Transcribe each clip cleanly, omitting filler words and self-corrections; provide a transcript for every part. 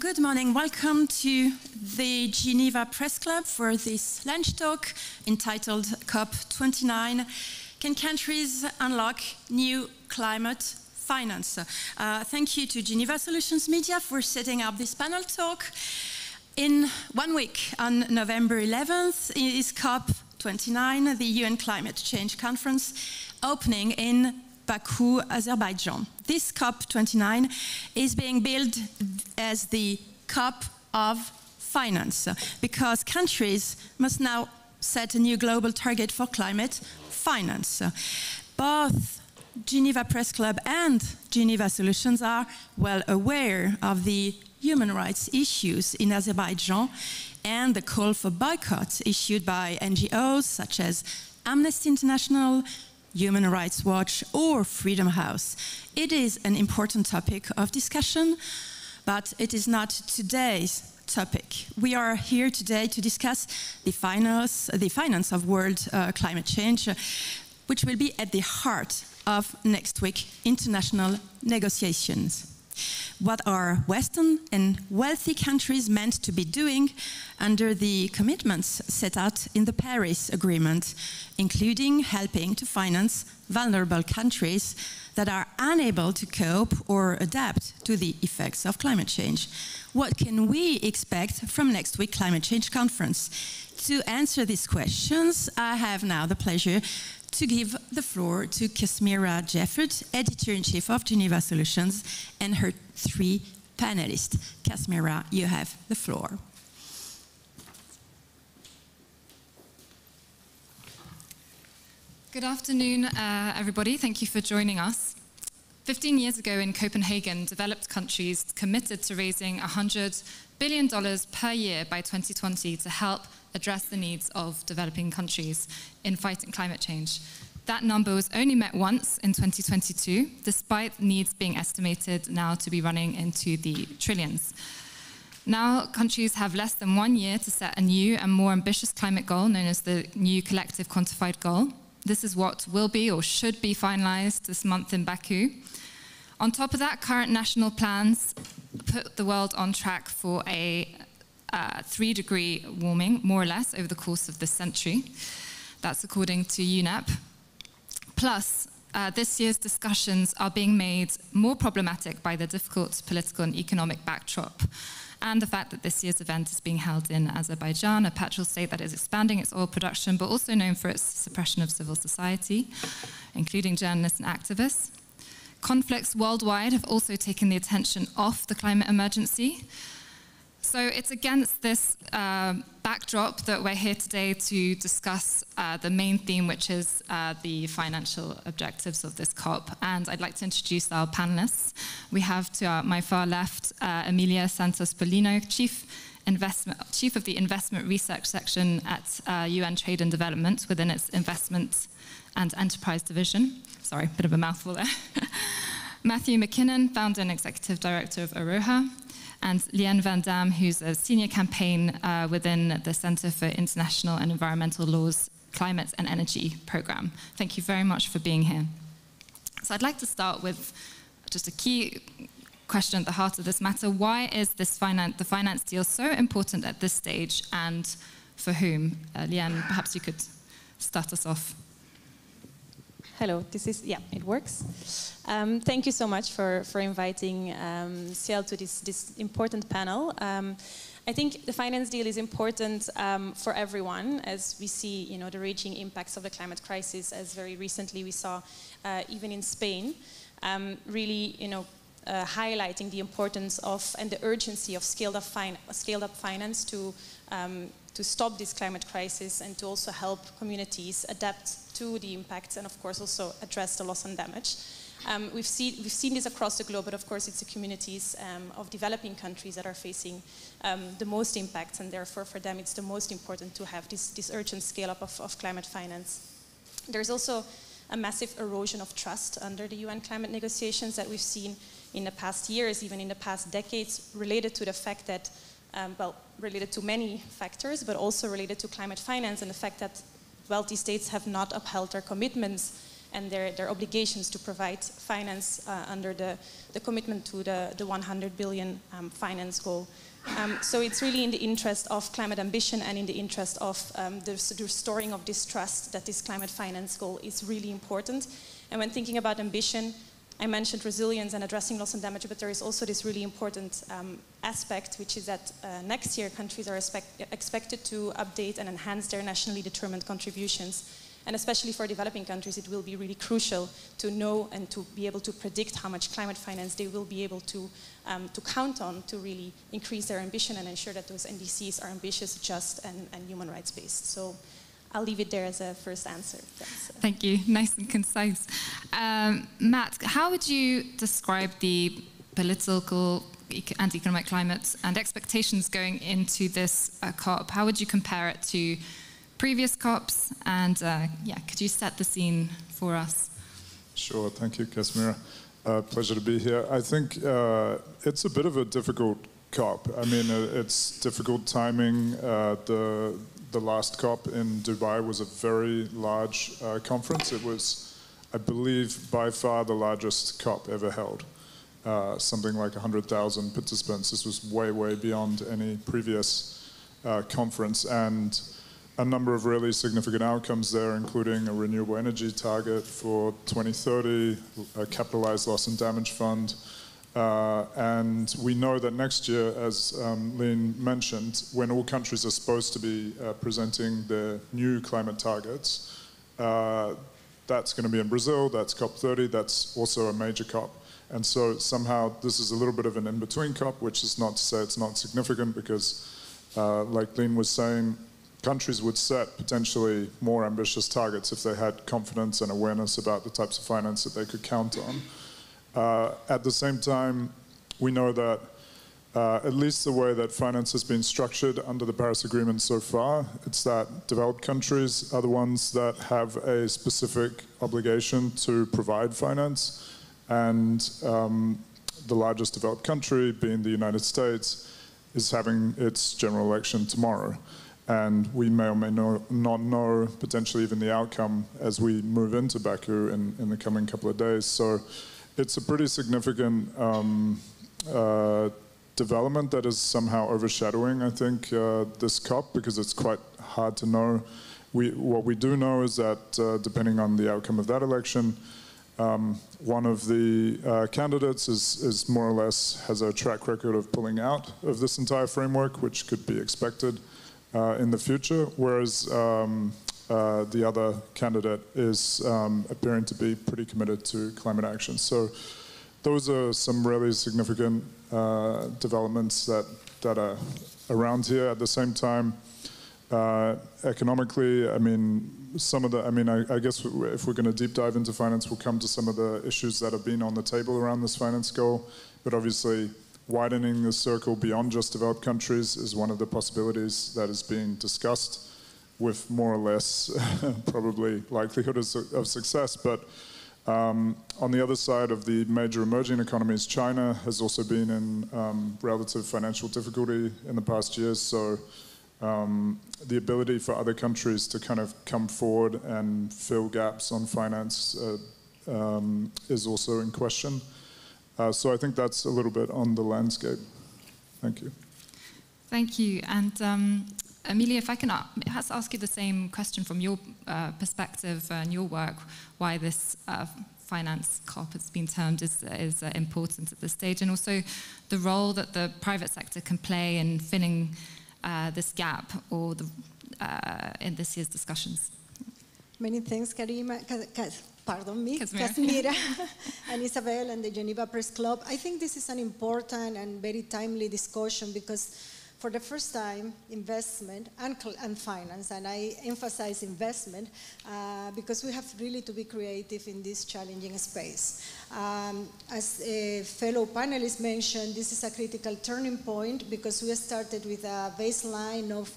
good morning. Welcome to the Geneva Press Club for this lunch talk entitled COP29, Can Countries Unlock New Climate Finance? Thank you to Geneva Solutions Media for setting up this panel talk. In 1 week, on November 11th, is COP29, the UN Climate Change Conference, opening in Baku, Azerbaijan. This COP29 is being billed as the COP of finance because countries must now set a new global target for climate finance. Both Geneva Press Club and Geneva Solutions are well aware of the human rights issues in Azerbaijan and the call for boycotts issued by NGOs such as Amnesty International, Human Rights Watch or Freedom House. It is an important topic of discussion, but it is not today's topic. We are here today to discuss the finance of world climate change, which will be at the heart of next week's international negotiations. What are Western and wealthy countries meant to be doing under the commitments set out in the Paris Agreement, including helping to finance vulnerable countries that are unable to cope or adapt to the effects of climate change? What can we expect from next week's climate change conference? To answer these questions, I have now the pleasure to give the floor to Kasmira Jeffert, Editor-in-Chief of Geneva Solutions, and her three panelists. Kasmira, you have the floor. Good afternoon, everybody. Thank you for joining us. 15 years ago in Copenhagen, developed countries committed to raising $100 billion per year by 2020 to help address the needs of developing countries in fighting climate change. That number was only met once in 2022, despite needs being estimated now to be running into the trillions. Now, countries have less than 1 year to set a new and more ambitious climate goal known as the New Collective Quantified Goal. This is what will be or should be finalized this month in Baku. On top of that, current national plans put the world on track for a 3-degree warming, more or less, over the course of this century. That's according to UNEP. Plus, this year's discussions are being made more problematic by the difficult political and economic backdrop and the fact that this year's event is being held in Azerbaijan, a petrol state that is expanding its oil production, but also known for its suppression of civil society, including journalists and activists. Conflicts worldwide have also taken the attention off the climate emergency. So it's against this backdrop that we're here today to discuss the main theme, which is the financial objectives of this COP. And I'd like to introduce our panelists. We have to my far left, Emilia Santos-Polino, Chief of the Investment Research Section at UN Trade and Development within its Investment and Enterprise Division. Sorry, bit of a mouthful there. Matthew McKinnon, Founder and Executive Director of Aroha, and Liane Van Dam, who's a senior campaign within the Center for International and Environmental Law's Climate and Energy Program. Thank you very much for being here. So I'd like to start with just a key question at the heart of this matter. Why is this the finance deal so important at this stage, and for whom? Liane, perhaps you could start us off. Hello, it works. Thank you so much for inviting Ciel to this important panel. I think the finance deal is important for everyone, as we see, the raging impacts of the climate crisis, as very recently we saw even in Spain, really, highlighting the importance of and the urgency of scaled up finance to stop this climate crisis and to also help communities adapt to the impacts and, of course, also address the loss and damage. We've seen this across the globe, but of course it's the communities of developing countries that are facing the most impacts, and therefore for them it's the most important to have this urgent scale-up of climate finance. There's also a massive erosion of trust under the UN climate negotiations that we've seen in the past years, even in the past decades, related to the fact that, related to many factors, but also related to climate finance and the fact that wealthy states have not upheld their commitments and their obligations to provide finance under the commitment to the 100 billion finance goal. So it's really in the interest of climate ambition and in the interest of the restoring of this trust that this climate finance goal is really important. And when thinking about ambition, I mentioned resilience and addressing loss and damage, but there is also this really important aspect, which is that next year countries are expected to update and enhance their nationally determined contributions. And especially for developing countries, it will be really crucial to know and to be able to predict how much climate finance they will be able to count on to really increase their ambition and ensure that those NDCs are ambitious, just, and human rights based. So I'll leave it there as a first answer. Thank you. Nice and concise. Matt, how would you describe the political and economic climate and expectations going into this COP? How would you compare it to previous COPs? And could you set the scene for us? Sure. Thank you, Casimira. Pleasure to be here. I think it's a bit of a difficult COP. I mean, it's difficult timing. The last COP in Dubai was a very large conference. It was, I believe, by far the largest COP ever held. Something like 100,000 participants. This was way, way beyond any previous conference. And a number of really significant outcomes there, including a renewable energy target for 2030, a capitalized loss and damage fund. And we know that next year, as Lynn mentioned, when all countries are supposed to be presenting their new climate targets, that's going to be in Brazil, that's COP30, that's also a major COP. And so somehow this is a little bit of an in-between COP, which is not to say it's not significant, because like Lynn was saying, countries would set potentially more ambitious targets if they had confidence and awareness about the types of finance that they could count on. At the same time, we know that at least the way that finance has been structured under the Paris Agreement so far, it's that developed countries are the ones that have a specific obligation to provide finance, and the largest developed country, being the United States, is having its general election tomorrow. And we may or may not know potentially even the outcome as we move into Baku in the coming couple of days. So it's a pretty significant development that is somehow overshadowing, I think, this COP, because it's quite hard to know. What we do know is that depending on the outcome of that election, one of the candidates is more or less has a track record of pulling out of this entire framework, which could be expected in the future, whereas the other candidate is appearing to be pretty committed to climate action. So those are some really significant developments that are around here. At the same time, economically, I mean, I guess if we're going to deep dive into finance, we'll come to some of the issues that have been on the table around this finance goal, but obviously widening the circle beyond just developed countries is one of the possibilities that is being discussed, with more or less probably likelihood of success. But on the other side of the major emerging economies, China has also been in relative financial difficulty in the past years. So the ability for other countries to kind of come forward and fill gaps on finance is also in question. So I think that's a little bit on the landscape. Thank you. Thank you. And Amelia, if I can ask you the same question from your perspective and your work, why this finance COP has been termed is important at this stage, and also the role that the private sector can play in filling this gap or in this year's discussions. Many thanks, Casimira and Isabel and the Geneva Press Club. I think this is an important and very timely discussion, because for the first time, investment and finance, and I emphasize investment because we have really to be creative in this challenging space. As a fellow panelist mentioned, this is a critical turning point, because we started with a baseline of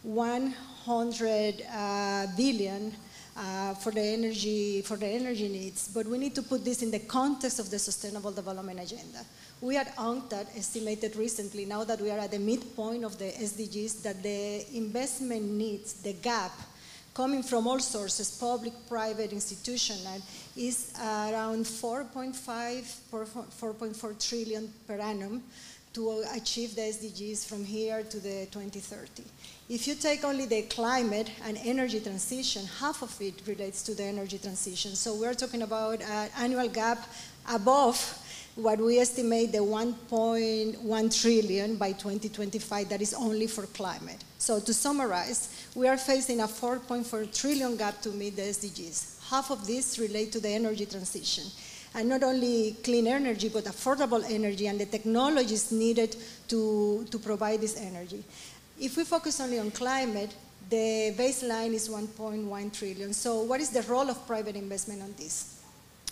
100 billion for the energy needs, but we need to put this in the context of the Sustainable Development Agenda. We at UNCTAD estimated recently, now that we are at the midpoint of the SDGs, that the investment needs, the gap, coming from all sources, public, private, institutional, is around 4.4 trillion per annum to achieve the SDGs from here to the 2030. If you take only the climate and energy transition, half of it relates to the energy transition. So we're talking about an annual gap above what we estimate the 1.1 trillion by 2025 that is only for climate. So to summarize, we are facing a 4.4 trillion gap to meet the SDGs. Half of this relate to the energy transition. And not only clean energy, but affordable energy and the technologies needed to provide this energy. If we focus only on climate, the baseline is 1.1 trillion. So what is the role of private investment on this?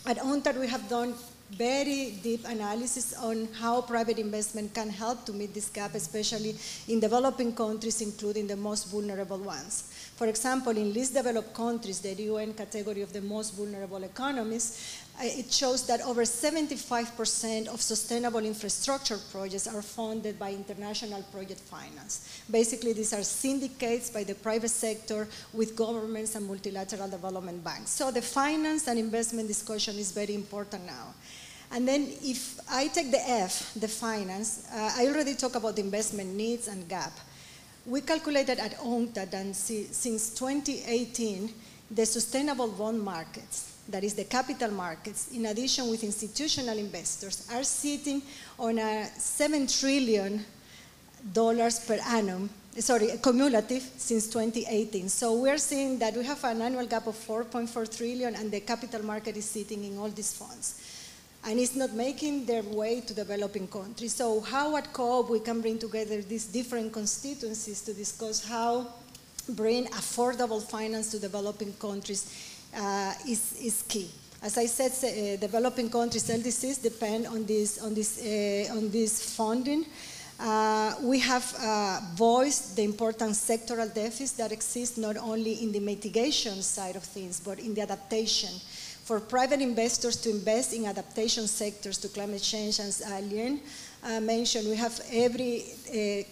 At UNCTAD, we have done very deep analysis on how private investment can help to meet this gap, especially in developing countries, including the most vulnerable ones. For example, in least developed countries, the UN category of the most vulnerable economies, it shows that over 75% of sustainable infrastructure projects are funded by international project finance. Basically, these are syndicates by the private sector with governments and multilateral development banks. So the finance and investment discussion is very important now. And then if I take the F, the finance, I already talked about the investment needs and gap. We calculated at UNCTAD that since 2018, the sustainable bond markets, that is the capital markets, in addition with institutional investors, are sitting on a $7 trillion per annum, cumulative since 2018. So we're seeing that we have an annual gap of 4.4 trillion and the capital market is sitting in all these funds. And it's not making their way to developing countries. So how at COP we can bring together these different constituencies to discuss how bring affordable finance to developing countries is key. As I said, developing countries' LDCs depend on this funding. We have voiced the important sectoral deficits that exist not only in the mitigation side of things, but in the adaptation. For private investors to invest in adaptation sectors to climate change, as Lien mentioned, we have every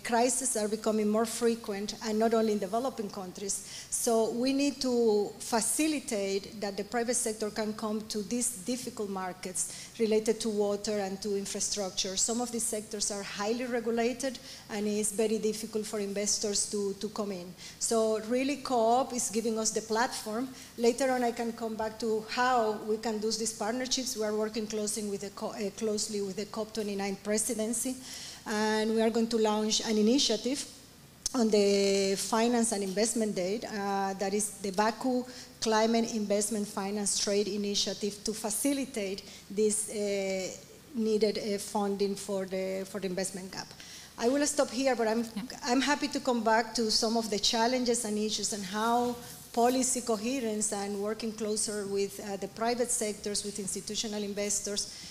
crises are becoming more frequent, and not only in developing countries. So we need to facilitate that the private sector can come to these difficult markets related to water and to infrastructure. Some of these sectors are highly regulated, and it's very difficult for investors to come in. So really COP is giving us the platform. Later on I can come back to how we can do these partnerships. We are working closely with the COP29 presidency, and we are going to launch an initiative on the Finance and Investment Day, that is the Baku Climate Investment Finance Trade Initiative, to facilitate this needed funding for the investment gap. I will stop here, but I'm happy to come back to some of the challenges and issues and how policy coherence and working closer with the private sectors, with institutional investors,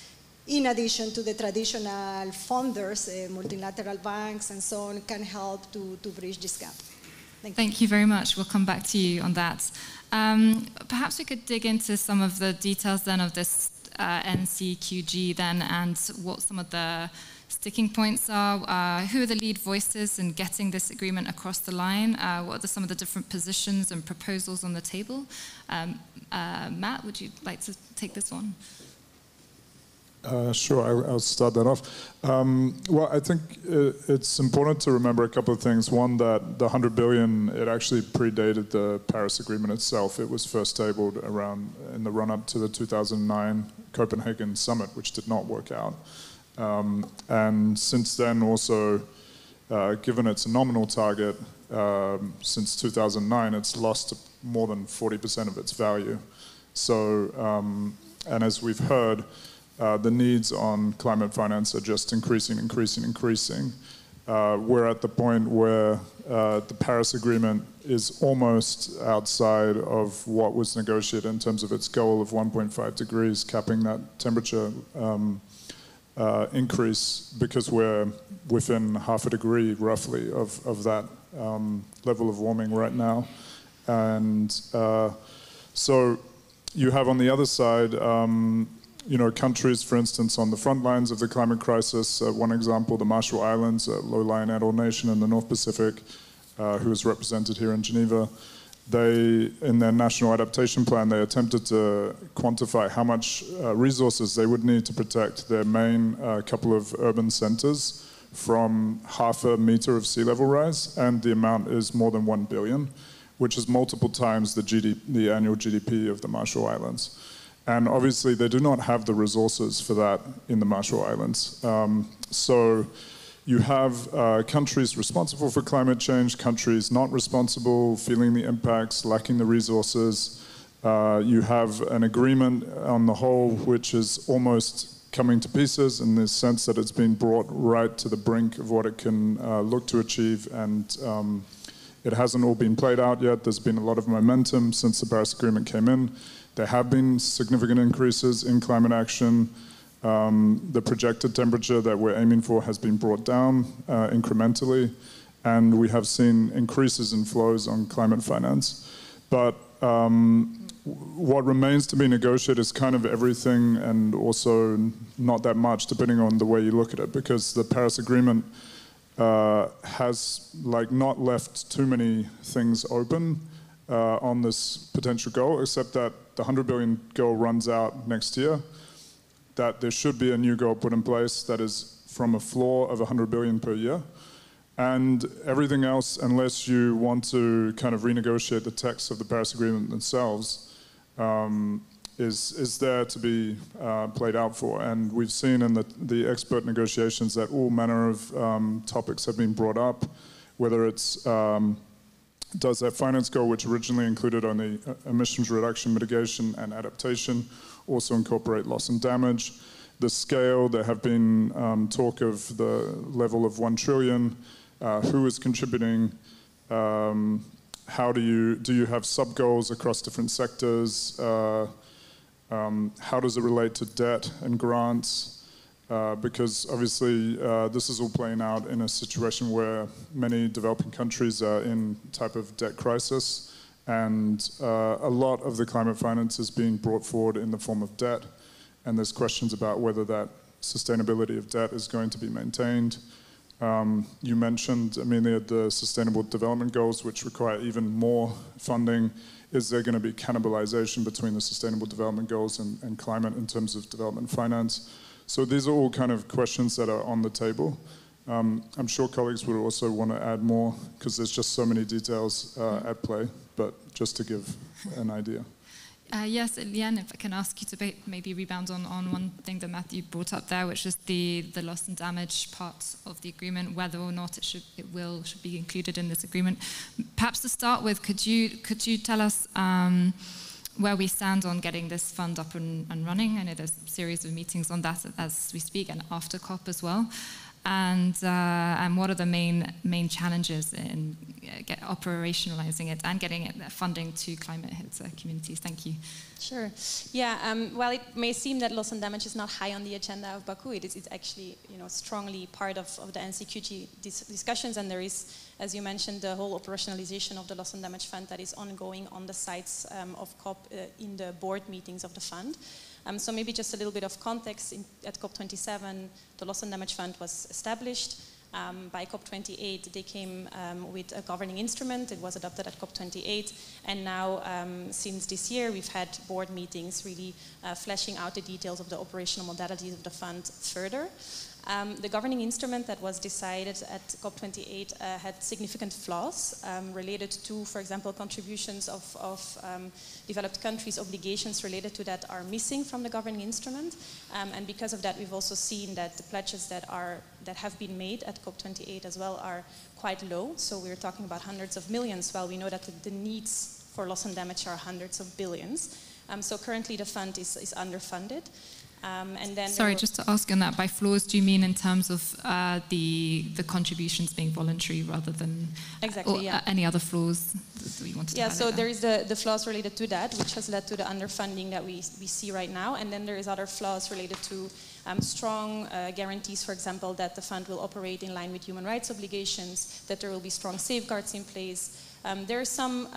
in addition to the traditional funders, multilateral banks and so on, can help to bridge this gap. Thank you very much. We'll come back to you on that. Perhaps we could dig into some of the details then of this NCQG then, and what some of the sticking points are. Who are the lead voices in getting this agreement across the line? What are some of the different positions and proposals on the table? Matt, would you like to take this one? Sure, I'll start that off. Well, I think it's important to remember a couple of things. One, that the 100 billion, it actually predated the Paris Agreement itself. It was first tabled around in the run-up to the 2009 Copenhagen summit, which did not work out. And since then also, given its nominal target, since 2009, it's lost more than 40% of its value. So, and as we've heard, the needs on climate finance are just increasing. We're at the point where the Paris Agreement is almost outside of what was negotiated in terms of its goal of 1.5 degrees, capping that temperature increase, because we're within half a degree, roughly, of that level of warming right now. And so you have on the other side, you know, countries, for instance, on the front lines of the climate crisis. One example, the Marshall Islands, a low-lying atoll nation in the North Pacific, who is represented here in Geneva. in their national adaptation plan, they attempted to quantify how much resources they would need to protect their main couple of urban centers from 0.5 meter of sea level rise, and the amount is more than 1 billion, which is multiple times the annual GDP of the Marshall Islands. And obviously they do not have the resources for that in the Marshall Islands. So you have countries responsible for climate change, countries not responsible, feeling the impacts, lacking the resources. You have an agreement on the whole which is almost coming to pieces in the sense that it's been brought right to the brink of what it can look to achieve, and it hasn't all been played out yet. There's been a lot of momentum since the Paris Agreement came in. There have been significant increases in climate action. The projected temperature that we're aiming for has been brought down incrementally, and we have seen increases in flows on climate finance. But what remains to be negotiated is kind of everything and also not that much, depending on the way you look at it, because the Paris Agreement has not left too many things open on this potential goal, except that the 100 billion goal runs out next year, that there should be a new goal put in place that is from a floor of 100 billion per year. And everything else, unless you want to kind of renegotiate the text of the Paris Agreement themselves, is there to be played out for. And we've seen in the expert negotiations that all manner of topics have been brought up, whether it's does that finance goal, which originally included only emissions reduction, mitigation, and adaptation, also incorporate loss and damage. The scale, there have been talk of the level of 1 trillion, who is contributing, how do you have sub-goals across different sectors, how does it relate to debt and grants? Because obviously this is all playing out in a situation where many developing countries are in type of debt crisis, and a lot of the climate finance is being brought forward in the form of debt, and there's questions about whether that sustainability of debt is going to be maintained. You mentioned, Amelia, the Sustainable Development Goals, which require even more funding. Is there going to be cannibalization between the Sustainable Development Goals and climate in terms of development finance? So these are all kind of questions that are on the table. I'm sure colleagues would also want to add more, because there's just so many details at play, but just to give an idea. Yes, Liane, if I can ask you to maybe rebound on one thing that Matthew brought up there, which is the loss and damage part of the agreement, whether or not it should be included in this agreement. Perhaps to start with, could you tell us where we stand on getting this fund up and running? I know there's a series of meetings on that as we speak, and after COP as well. And what are the main challenges in operationalizing it and getting it funding to climate hit communities? Thank you. Sure. Yeah. Well, it may seem that loss and damage is not high on the agenda of Baku. It's actually, strongly part of the NCQG discussions, and there is, as you mentioned, the whole operationalization of the loss and damage fund that is ongoing on the sites of COP in the board meetings of the fund. So maybe just a little bit of context. At COP27, the Loss and Damage Fund was established. By COP28, they came with a governing instrument. It was adopted at COP28. And now, since this year, we've had board meetings really fleshing out the details of the operational modalities of the fund further. The governing instrument that was decided at COP28 had significant flaws related to, for example, contributions of developed countries. Obligations related to that are missing from the governing instrument, and because of that, we've also seen that the pledges that have been made at COP28 as well are quite low. So we're talking about hundreds of millions, while we know that the needs for loss and damage are hundreds of billions. So currently, the fund is underfunded. And then sorry, just to ask on that, by flaws, do you mean in terms of the contributions being voluntary rather than exactly, yeah. Any other flaws that we wanted to highlight? So there is the flaws related to that, which has led to the underfunding that we see right now, and then there is other flaws related to strong guarantees, for example, that the fund will operate in line with human rights obligations, that there will be strong safeguards in place. There are some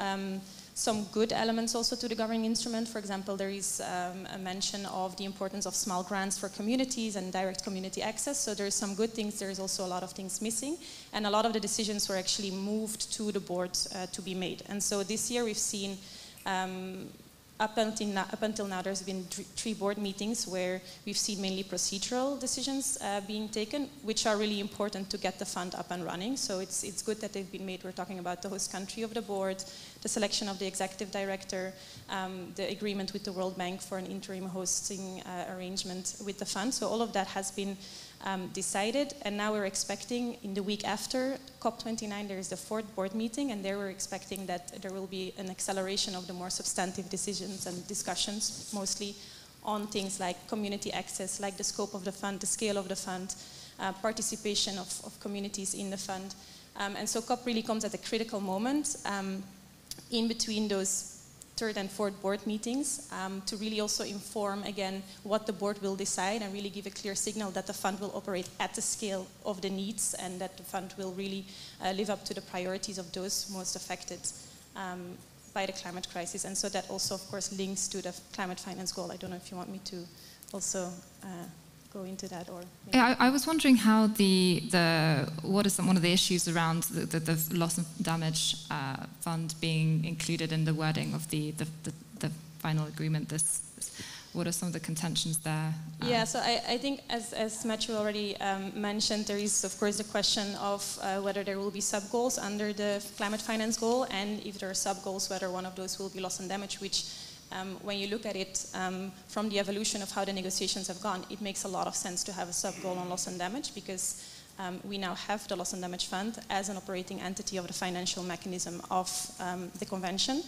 some good elements also to the governing instrument. For example, there is a mention of the importance of small grants for communities and direct community access. So there are some good things. There is also a lot of things missing. And a lot of the decisions were actually moved to the board to be made. And so this year we've seen up until now, there's been 3 board meetings where we've seen mainly procedural decisions being taken, which are really important to get the fund up and running. So it's good that they've been made. We're talking about the host country of the board, the selection of the executive director, the agreement with the World Bank for an interim hosting arrangement with the fund. So all of that has been decided, and now we're expecting in the week after COP29 there is the 4th board meeting, and there we're expecting that there will be an acceleration of the more substantive decisions and discussions, mostly on things like community access, like the scope of the fund, the scale of the fund, participation of communities in the fund. And so COP really comes at a critical moment in between those 3rd and 4th board meetings to really also inform again what the board will decide and really give a clear signal that the fund will operate at the scale of the needs and that the fund will really live up to the priorities of those most affected by the climate crisis. And so that also, of course, links to the climate finance goal. I don't know if you want me to also go into that, or maybe. Yeah, I was wondering how what is one of the issues around the loss and damage fund being included in the wording of the final agreement. What are some of the contentions there? Yeah, so I think as Matthew already mentioned, there is of course the question of whether there will be sub-goals under the climate finance goal, and if there are sub-goals, whether one of those will be loss and damage, which when you look at it from the evolution of how the negotiations have gone, it makes a lot of sense to have a sub-goal on loss and damage, because we now have the loss and damage fund as an operating entity of the financial mechanism of the convention,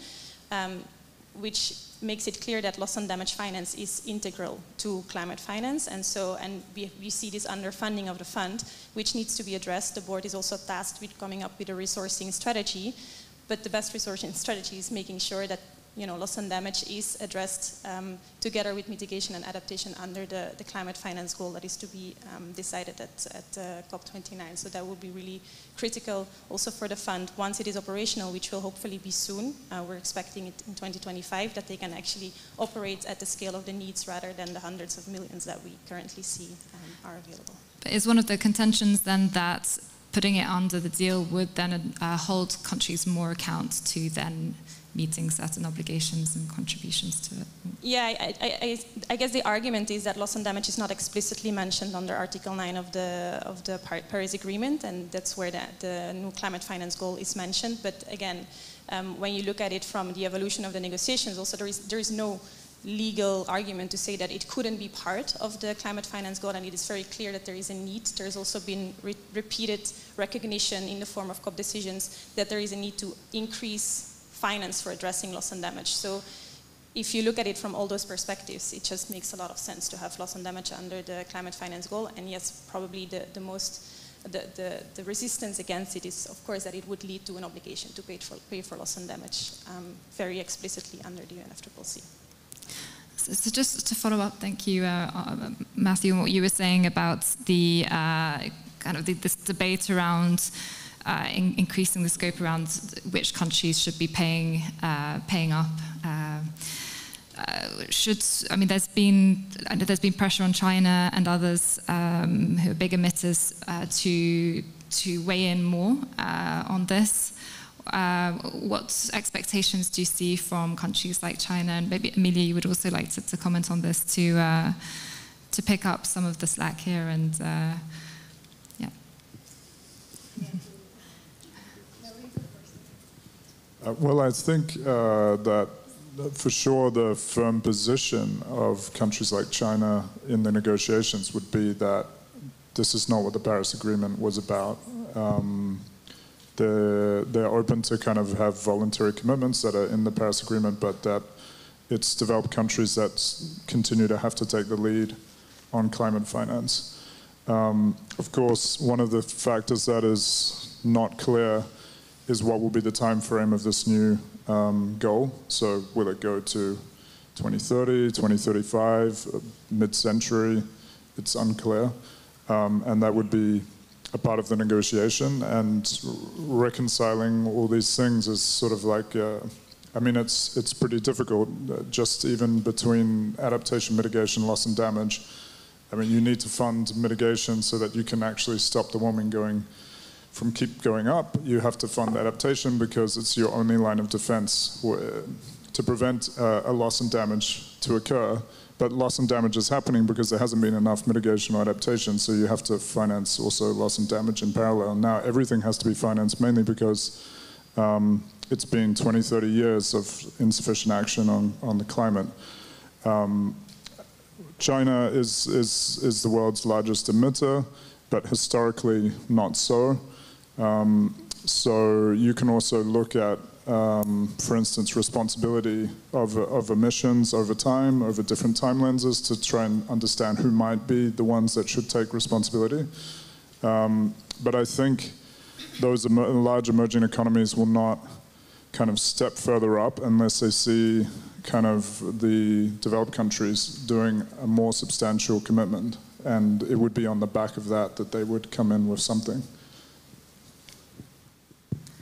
which makes it clear that loss and damage finance is integral to climate finance, and we see this underfunding of the fund, which needs to be addressed. The board is also tasked with coming up with a resourcing strategy, but the best resourcing strategy is making sure that loss and damage is addressed together with mitigation and adaptation under the climate finance goal that is to be decided at COP29. So that will be really critical also for the fund once it is operational, which will hopefully be soon. We're expecting it in 2025, that they can actually operate at the scale of the needs rather than the hundreds of millions that we currently see are available. But is one of the contentions then that putting it under the deal would then hold countries more account to then meeting certain obligations and contributions to it? Yeah, I guess the argument is that loss and damage is not explicitly mentioned under Article 9 of the Paris Agreement, and that's where the new climate finance goal is mentioned. But again, when you look at it from the evolution of the negotiations, also there is no legal argument to say that it couldn't be part of the climate finance goal, and it is very clear that there is a need. There's also been repeated recognition in the form of COP decisions that there is a need to increase finance for addressing loss and damage. So if you look at it from all those perspectives, it just makes a lot of sense to have loss and damage under the climate finance goal. And yes, probably the resistance against it is, of course, that it would lead to an obligation to pay for loss and damage very explicitly under the UNFCCC. So just to follow up, thank you, Matthew, on what you were saying about the this debate around increasing the scope around which countries should be paying up. There's been pressure on China and others who are big emitters to weigh in more on this. What expectations do you see from countries like China? And maybe Emilia, you would also like to comment on this to pick up some of the slack here and yeah. Well, I think that for sure the firm position of countries like China in the negotiations would be that this is not what the Paris Agreement was about. They're open to kind of have voluntary commitments that are in the Paris Agreement, but that it's developed countries that continue to have to take the lead on climate finance. Of course, one of the factors that is not clear is what will be the time frame of this new goal. So will it go to 2030, 2035, mid-century? It's unclear. And that would be a part of the negotiation, and reconciling all these things is sort of like I mean, it's pretty difficult, just even between adaptation, mitigation, loss and damage. I mean, you need to fund mitigation so that you can actually stop the warming from keep going up. You have to fund adaptation because it's your only line of defense to prevent a loss and damage to occur. But loss and damage is happening because there hasn't been enough mitigation or adaptation, so you have to finance also loss and damage in parallel. Now everything has to be financed mainly because it's been 20, 30 years of insufficient action on the climate. China is the world's largest emitter, but historically not so. So you can also look at, for instance, responsibility of emissions over time, over different time lenses, to try and understand who might be the ones that should take responsibility. But I think those large emerging economies will not kind of step further up unless they see kind of the developed countries doing a more substantial commitment. And it would be on the back of that they would come in with something.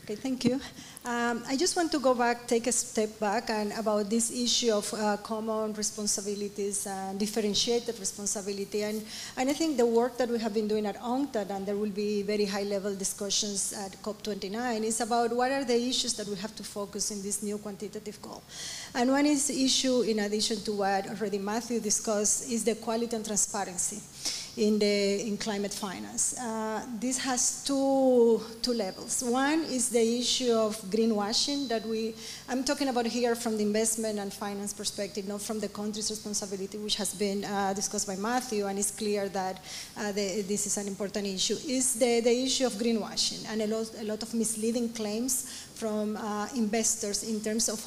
Okay, thank you. I just want to go back, take a step back, and about this issue of common responsibilities and differentiated responsibility. And I think the work that we have been doing at UNCTAD, and there will be very high-level discussions at COP29, is about what are the issues that we have to focus in this new quantitative goal. And one is issue, in addition to what already Matthew discussed, is the quality and transparency in climate finance. This has two levels. One is the issue of greenwashing that I'm talking about here from the investment and finance perspective, not from the country's responsibility, which has been discussed by Matthew, and it's clear that this is an important issue, is the issue of greenwashing and a lot of misleading claims from investors in terms of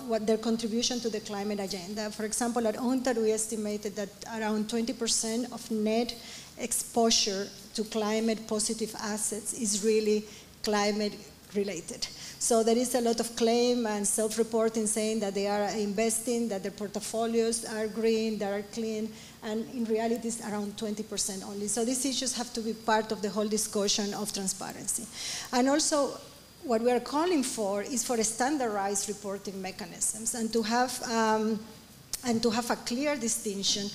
what their contribution to the climate agenda. For example, at UNCTAD, we estimated that around 20% of net exposure to climate positive assets is really climate related. So there is a lot of claim and self-reporting saying that they are investing, that their portfolios are green, they are clean, and in reality it's around 20% only. So these issues have to be part of the whole discussion of transparency. And also, what we are calling for is for a standardized reporting mechanisms and to have a clear distinction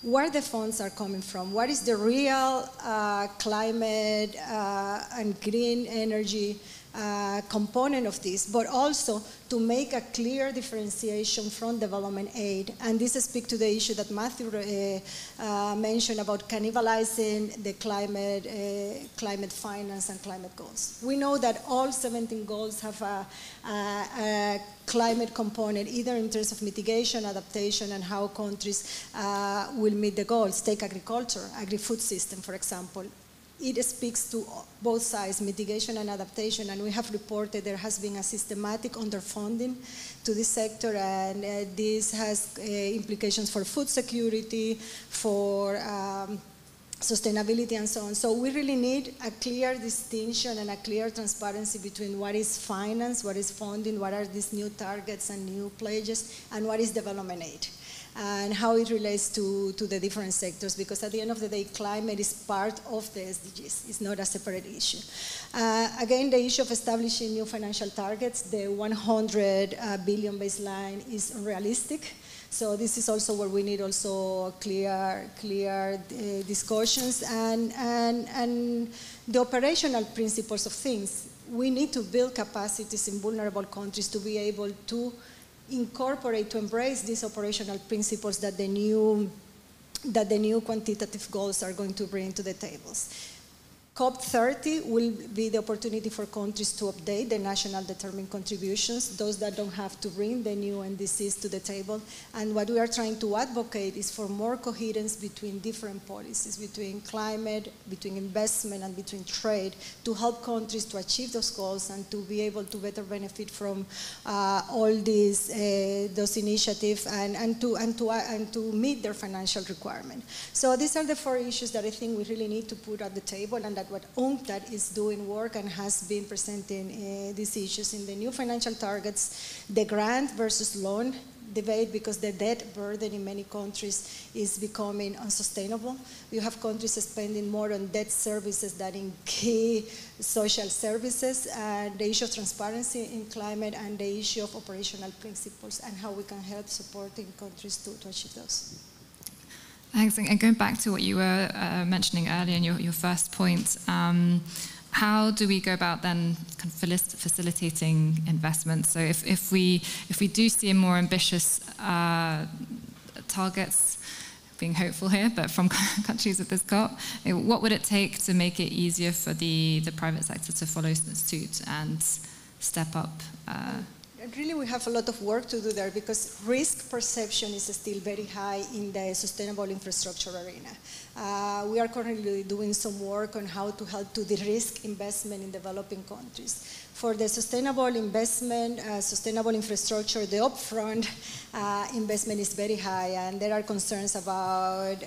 where the funds are coming from, what is the real climate and green energy component of this, but also to make a clear differentiation from development aid. And this speaks to the issue that Matthew mentioned about cannibalizing the climate finance and climate goals. We know that all 17 goals have a climate component, either in terms of mitigation, adaptation, and how countries will meet the goals. Take agriculture, agri-food system, for example. It speaks to both sides, mitigation and adaptation, and we have reported there has been a systematic underfunding to this sector, and this has implications for food security, for sustainability, and so on. So we really need a clear distinction and a clear transparency between what is finance, what is funding, what are these new targets and new pledges, and what is development aid, and how it relates to the different sectors, because at the end of the day, climate is part of the SDGs. It's not a separate issue. Again, the issue of establishing new financial targets, the 100 billion baseline is unrealistic. So this is also where we need also clear discussions and the operational principles of things. We need to build capacities in vulnerable countries to be able to incorporate, to embrace these operational principles that the new quantitative goals are going to bring to the tables. COP30 will be the opportunity for countries to update their national determined contributions, those that don't have to bring the new NDCs to the table. And what we are trying to advocate is for more coherence between different policies, between climate, between investment, and between trade, to help countries to achieve those goals and to be able to better benefit from all these those initiatives and to meet their financial requirement. So these are the four issues that I think we really need to put at the table, and that what UNCTAD is doing work and has been presenting these issues in the new financial targets, the grant versus loan debate because the debt burden in many countries is becoming unsustainable. You have countries spending more on debt services than in key social services, and the issue of transparency in climate and the issue of operational principles and how we can help supporting countries to achieve those. Thanks. And going back to what you were mentioning earlier in your first point, how do we go about then kind of facilitating investment? So if we do see a more ambitious targets, being hopeful here, but from countries at this COP, what would it take to make it easier for the private sector to follow suit and step up? Really, we have a lot of work to do there because risk perception is still very high in the sustainable infrastructure arena. We are currently doing some work on how to help to de-risk investment in developing countries. For the sustainable investment, sustainable infrastructure, the upfront investment is very high, and there are concerns about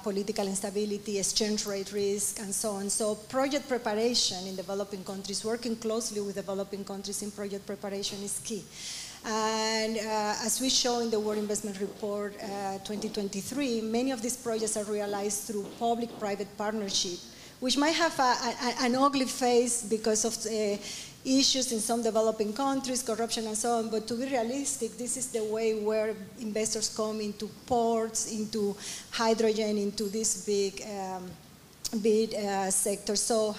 political instability, exchange rate risk, and so on. So project preparation in developing countries, working closely with developing countries in project preparation is key. And as we show in the World Investment Report 2023, many of these projects are realized through public-private partnership, which might have an ugly face because of issues in some developing countries, corruption and so on, but to be realistic, this is the way where investors come into ports, into hydrogen, into this big sector. So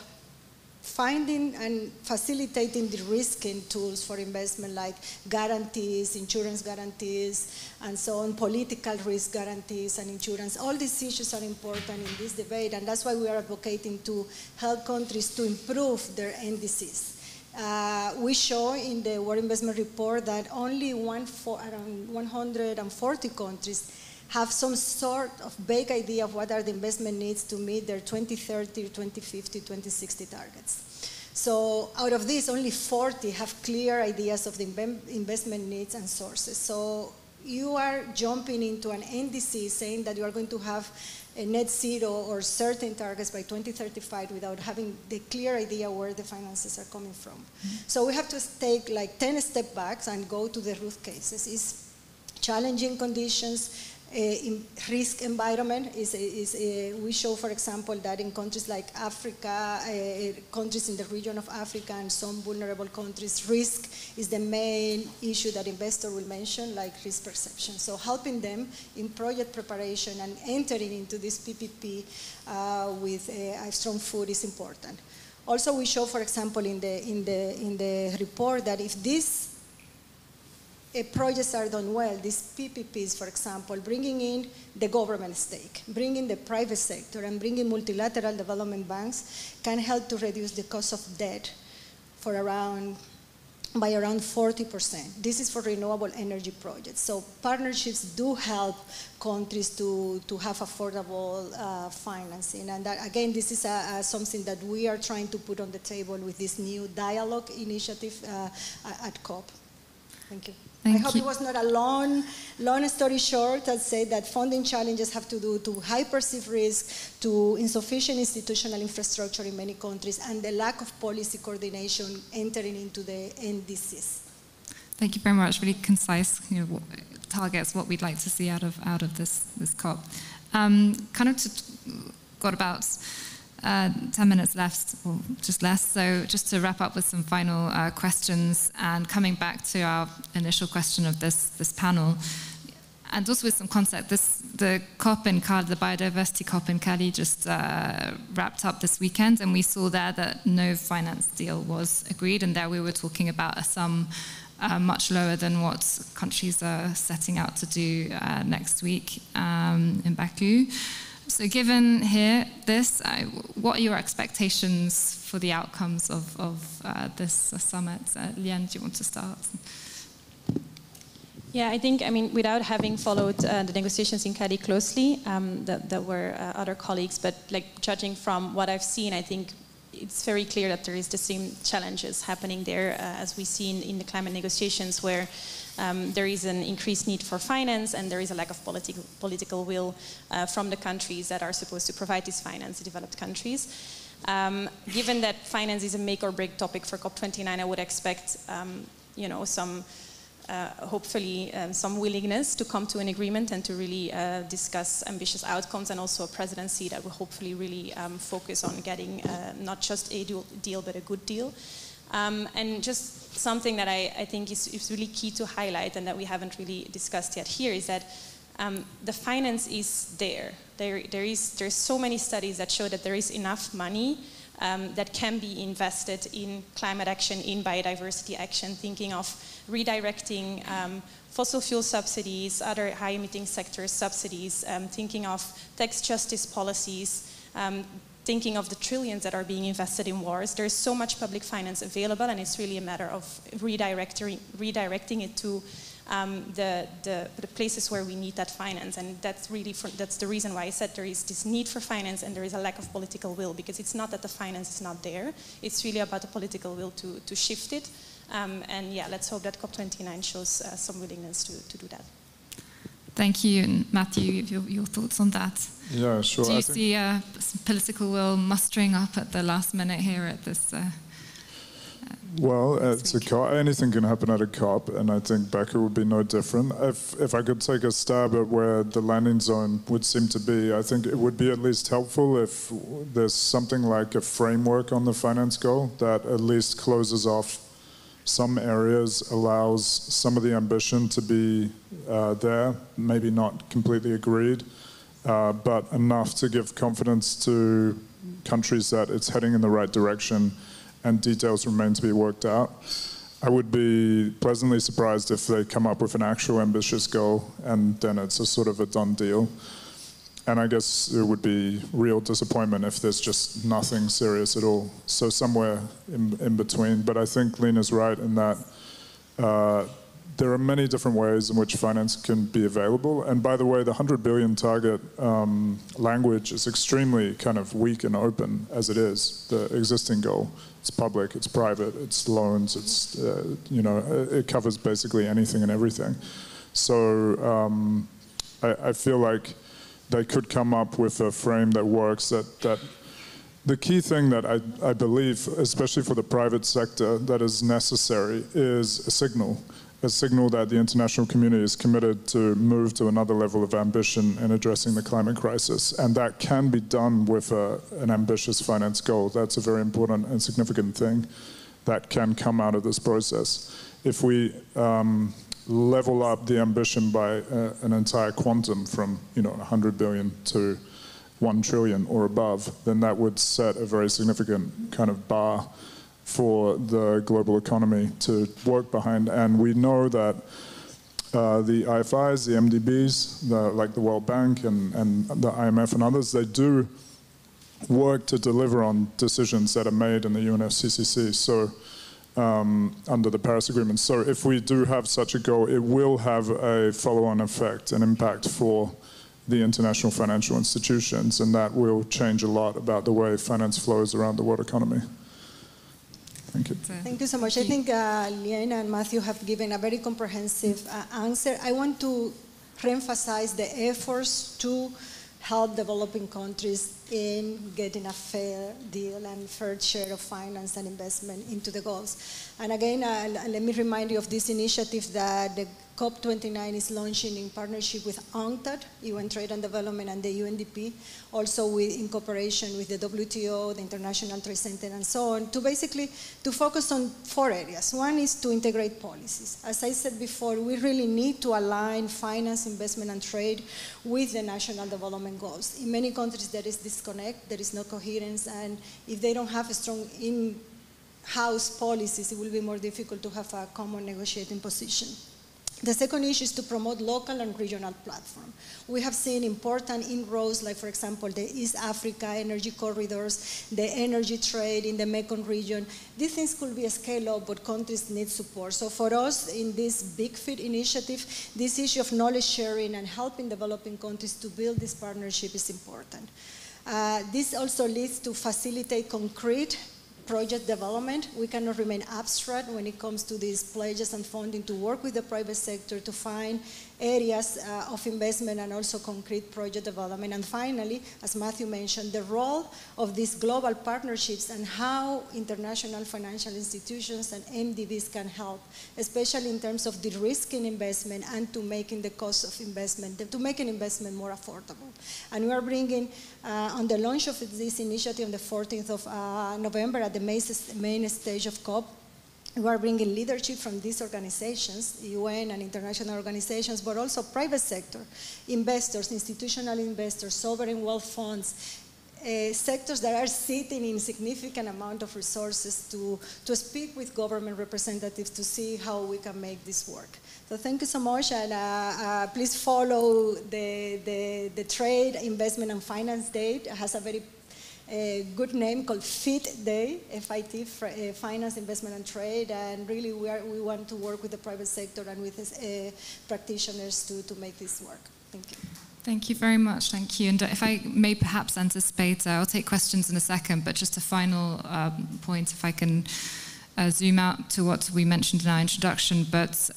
finding and facilitating the risking tools for investment like guarantees, insurance guarantees, and so on, political risk guarantees and insurance, all these issues are important in this debate, and that's why we are advocating to help countries to improve their NDCs. We show in the World Investment Report that only around 140 countries have some sort of vague idea of what are the investment needs to meet their 2030, 2050, 2060 targets. So out of these, only 40 have clear ideas of the investment needs and sources. So you are jumping into an NDC saying that you are going to have a net zero or certain targets by 2035 without having the clear idea where the finances are coming from. Mm-hmm. So we have to take like 10 step backs and go to the root cases. Is challenging conditions, in risk environment we show, for example, that in countries like Africa, countries in the region of Africa and some vulnerable countries, risk is the main issue that investor will mention, like risk perception. So helping them in project preparation and entering into this PPP with a strong foot is important. Also, we show, for example, in the report that if these projects are done well, these PPPs, for example, bringing in the government stake, bringing the private sector, and bringing multilateral development banks can help to reduce the cost of debt by around 40%. This is for renewable energy projects. So partnerships do help countries to have affordable financing. And that, again, this is something that we are trying to put on the table with this new dialogue initiative at COP. Thank you. I hope it was not a long story short that said that funding challenges have to do to high perceived risk, to insufficient institutional infrastructure in many countries, and the lack of policy coordination entering into the NDCs. Thank you very much. Really concise targets, what we'd like to see out of this COP. Got about 10 minutes left, or just less, so just to wrap up with some final questions, and coming back to our initial question of this panel, and also with some concept, the COP in Cali, the biodiversity COP in Cali just wrapped up this weekend, and we saw there that no finance deal was agreed, and there we were talking about a sum much lower than what countries are setting out to do next week in Baku. So given this, what are your expectations for the outcomes of this summit? Liane, do you want to start? Yeah, I think, without having followed the negotiations in Cali closely, there were other colleagues, but judging from what I've seen, I think it's very clear that there is the same challenges happening there as we see in the climate negotiations, where there is an increased need for finance, and there is a lack of political will from the countries that are supposed to provide this finance, the developed countries. Given that finance is a make or break topic for COP29, I would expect some hopefully some willingness to come to an agreement and to really discuss ambitious outcomes, and also a presidency that will hopefully really focus on getting not just a deal but a good deal. And just something that I think is really key to highlight and that we haven't really discussed yet here is that the finance is there. There's so many studies that show that there is enough money that can be invested in climate action, in biodiversity action, thinking of redirecting fossil fuel subsidies, other high-emitting sectors subsidies, thinking of tax justice policies, thinking of the trillions that are being invested in wars. There's so much public finance available, and it's really a matter of redirecting it to the places where we need that finance. And that's really that's the reason why I said there is this need for finance and there is a lack of political will, because it's not that the finance is not there, it's really about the political will to shift it. And yeah, let's hope that COP29 shows some willingness to do that. Thank you. And Matthew, your thoughts on that? Yeah, sure. Do you see political will mustering up at the last minute here at this? Well, it's a COP. Anything can happen at a COP, and I think Baku would be no different. If I could take a stab at where the landing zone would seem to be, I think it would be at least helpful if there's something like a framework on the finance goal that at least closes off some areas, allows some of the ambition to be there, maybe not completely agreed, but enough to give confidence to countries that it's heading in the right direction, and details remain to be worked out. I would be pleasantly surprised if they come up with an actual ambitious goal and then it's a sort of a done deal. And I guess it would be real disappointment if there's just nothing serious at all. So somewhere in between. But I think Lena's right in that there are many different ways in which finance can be available. And by the way, the 100 billion target language is extremely kind of weak and open as it is, the existing goal. It's public, it's private, it's loans, it's, it covers basically anything and everything. So I feel like they could come up with a frame that works, that the key thing that I believe, especially for the private sector, that is necessary is a signal that the international community is committed to move to another level of ambition in addressing the climate crisis. And that can be done with an ambitious finance goal. That's a very important and significant thing that can come out of this process. If we level up the ambition by an entire quantum from 100 billion to 1 trillion or above, then that would set a very significant kind of bar for the global economy to work behind. And we know that the IFIs, the MDBs, like the World Bank and the IMF and others, they do work to deliver on decisions that are made in the UNFCCC, so under the Paris Agreement. So if we do have such a goal, it will have a follow-on effect, an impact for the international financial institutions, and that will change a lot about the way finance flows around the world economy. Thank you. Thank you so much. I think Liana and Matthew have given a very comprehensive answer. I want to reemphasize the efforts to help developing countries in getting a fair deal and fair share of finance and investment into the goals. And again, let me remind you of this initiative that the COP29 is launching in partnership with UNCTAD, UN Trade and Development, and the UNDP, also in cooperation with the WTO, the International Trade Center, and so on, to basically focus on 4 areas. One is to integrate policies. As I said before, we really need to align finance, investment, and trade with the national development goals. In many countries, there is disconnect, there is no coherence, and if they don't have a strong in-house policies, it will be more difficult to have a common negotiating position. The second issue is to promote local and regional platforms. We have seen important inroads, like, for example, the East Africa energy corridors, the energy trade in the Mekong region. These things could be scaled up, but countries need support. So for us, in this Big Fit initiative, this issue of knowledge sharing and helping developing countries to build this partnership is important. This also leads to facilitate concrete project development. We cannot remain abstract when it comes to these pledges and funding, to work with the private sector to find areas of investment and also concrete project development. And finally, as Matthew mentioned, the role of these global partnerships and how international financial institutions and MDBs can help, especially in terms of de-risking investment and to making the cost of investment, to making investment more affordable. And we are bringing, on the launch of this initiative on the 14th of November at the main stage of COP, we are bringing leadership from these organizations, UN and international organizations, but also private sector, investors, institutional investors, sovereign wealth funds, sectors that are sitting in significant amount of resources to speak with government representatives to see how we can make this work. So thank you so much, and please follow the Trade, Investment and Finance Day. It has a very good name called FIT Day, FIT, Finance, Investment and Trade, and really we want to work with the private sector and with practitioners to make this work. Thank you. Thank you very much, thank you. And if I may perhaps anticipate, I'll take questions in a second, but just a final point, if I can zoom out to what we mentioned in our introduction, but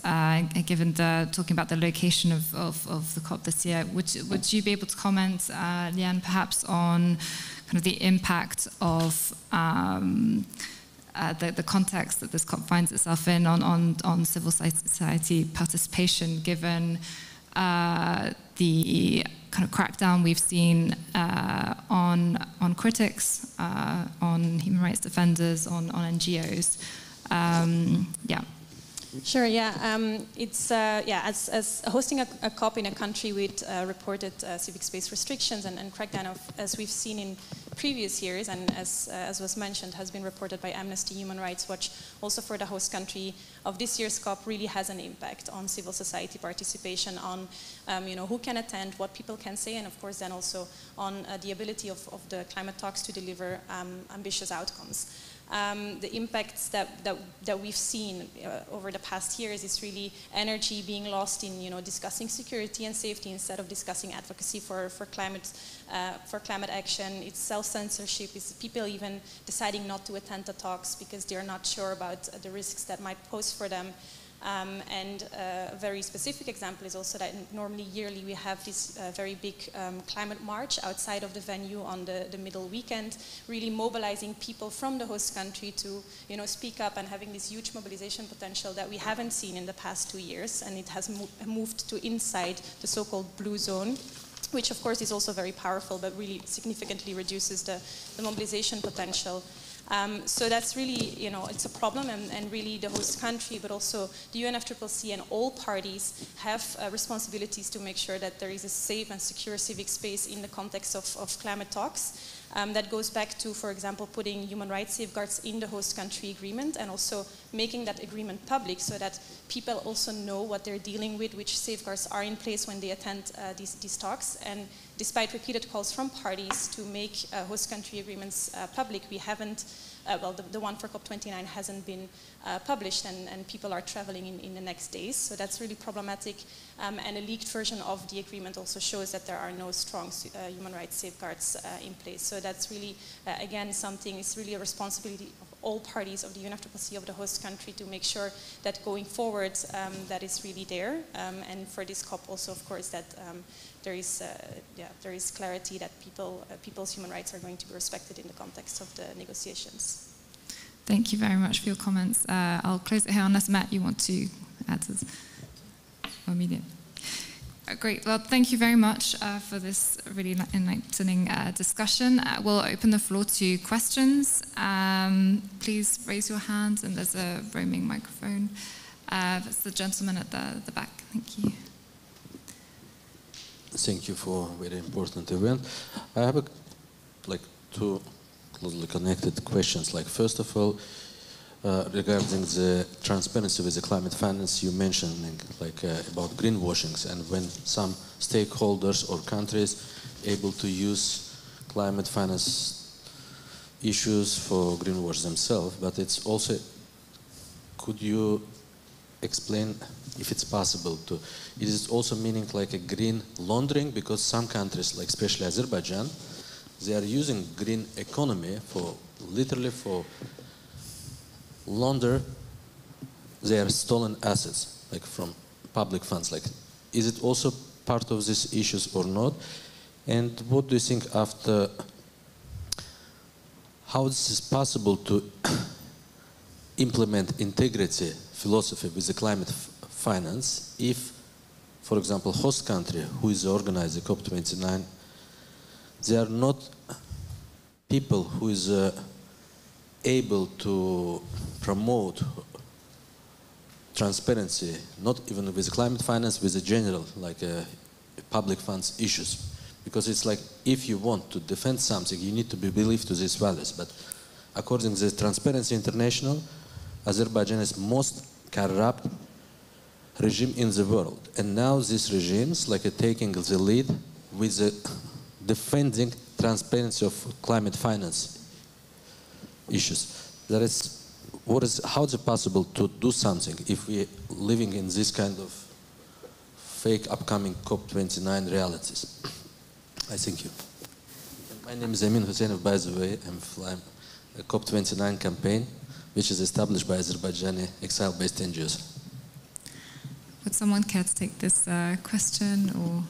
given talking about the location of the COP this year, would you be able to comment, Liane, perhaps on kind of the impact of the context that this COP finds itself in on civil society participation, given the kind of crackdown we've seen on critics, on human rights defenders, on NGOs. Yeah. Sure. Yeah. It's as hosting a COP in a country with reported civic space restrictions and crackdown as we've seen in previous years, and as was mentioned, has been reported by Amnesty, Human Rights Watch, also for the host country of this year's COP, really has an impact on civil society participation, on who can attend, what people can say, and of course then also on the ability of the climate talks to deliver ambitious outcomes. The impacts that we've seen over the past years is really energy being lost in discussing security and safety instead of discussing advocacy for climate action. It's self-censorship. It's people even deciding not to attend the talks because they're not sure about the risks that might pose for them. And a very specific example is also that normally yearly we have this very big climate march outside of the venue on the middle weekend, really mobilizing people from the host country to speak up and having this huge mobilization potential that we haven't seen in the past 2 years, and it has moved to inside the so-called blue zone, which of course is also very powerful but really significantly reduces the mobilization potential. So that's really, it's a problem, and really the host country, but also the UNFCCC and all parties have responsibilities to make sure that there is a safe and secure civic space in the context of climate talks. That goes back to, for example, putting human rights safeguards in the host country agreement and also making that agreement public so that people also know what they're dealing with, which safeguards are in place when they attend these talks. And despite repeated calls from parties to make host country agreements public, we haven't, the one for COP29 hasn't been published, and people are traveling in the next days. So that's really problematic. And a leaked version of the agreement also shows that there are no strong human rights safeguards in place. So that's really, again, it's really a responsibility of all parties of the UNFCCC of the host country to make sure that going forward that is really there. And for this COP also, of course, that there is clarity that people's human rights are going to be respected in the context of the negotiations. Thank you very much for your comments. I'll close it here unless, Matt, you want to add to this? Or Medium. Great. Well, thank you very much for this really enlightening discussion. We'll open the floor to questions. Please raise your hand, and there's a roaming microphone. That's the gentleman at the back. Thank you. Thank you for a very important event. I have two closely connected questions. First of all, regarding the transparency with the climate finance, you mentioned about greenwashings, and when some stakeholders or countries able to use climate finance issues for greenwash themselves, but it's also, could you explain if it's possible to, it is also meaning a green laundering, because some countries, especially Azerbaijan, they are using green economy for literally for launder their stolen assets, from public funds, is it also part of these issues or not? And what do you think after, how this is possible to implement integrity philosophy with the climate finance if, for example, host country who is organizing COP29, they are not people who is able to promote transparency, not even with climate finance, with the general, like public funds issues. Because it's like, if you want to defend something, you need to be believed to these values. But according to the Transparency International, Azerbaijan is most corrupt regime in the world. And now these regimes like taking the lead with the defending transparency of climate finance issues. That is, how is it possible to do something if we are living in this kind of fake upcoming COP29 realities? I thank you. My name is Amin Hussainov, by the way. I'm flying a COP29 campaign, which is established by Azerbaijani exile-based NGOs. Would someone care to take this question, or?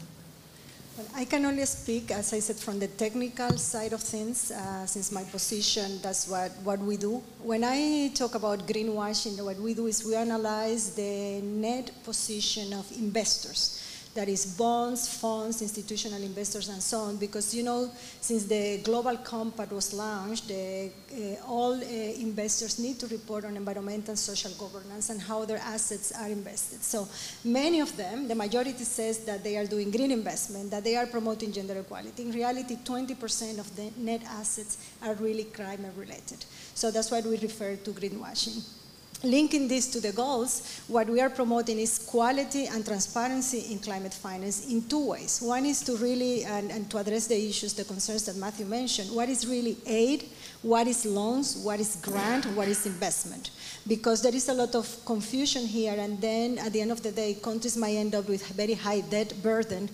Well, I can only speak, as I said, from the technical side of things, since my position, that's what we do. When I talk about greenwashing, what we do is we analyze the net position of investors. That is bonds, funds, institutional investors, and so on. Because, you know, since the Global Compact was launched, all investors need to report on environmental and social governance and how their assets are invested. So many of them, the majority says that they are doing green investment, that they are promoting gender equality. In reality, 20% of the net assets are really climate-related. So that's why we refer to greenwashing. Linking this to the goals, what we are promoting is quality and transparency in climate finance in two ways. One is to really, and to address the issues, the concerns that Matthew mentioned, what is really aid, what is loans, what is grant, what is investment. Because there is a lot of confusion here, and then at the end of the day, countries might end up with a very high debt burden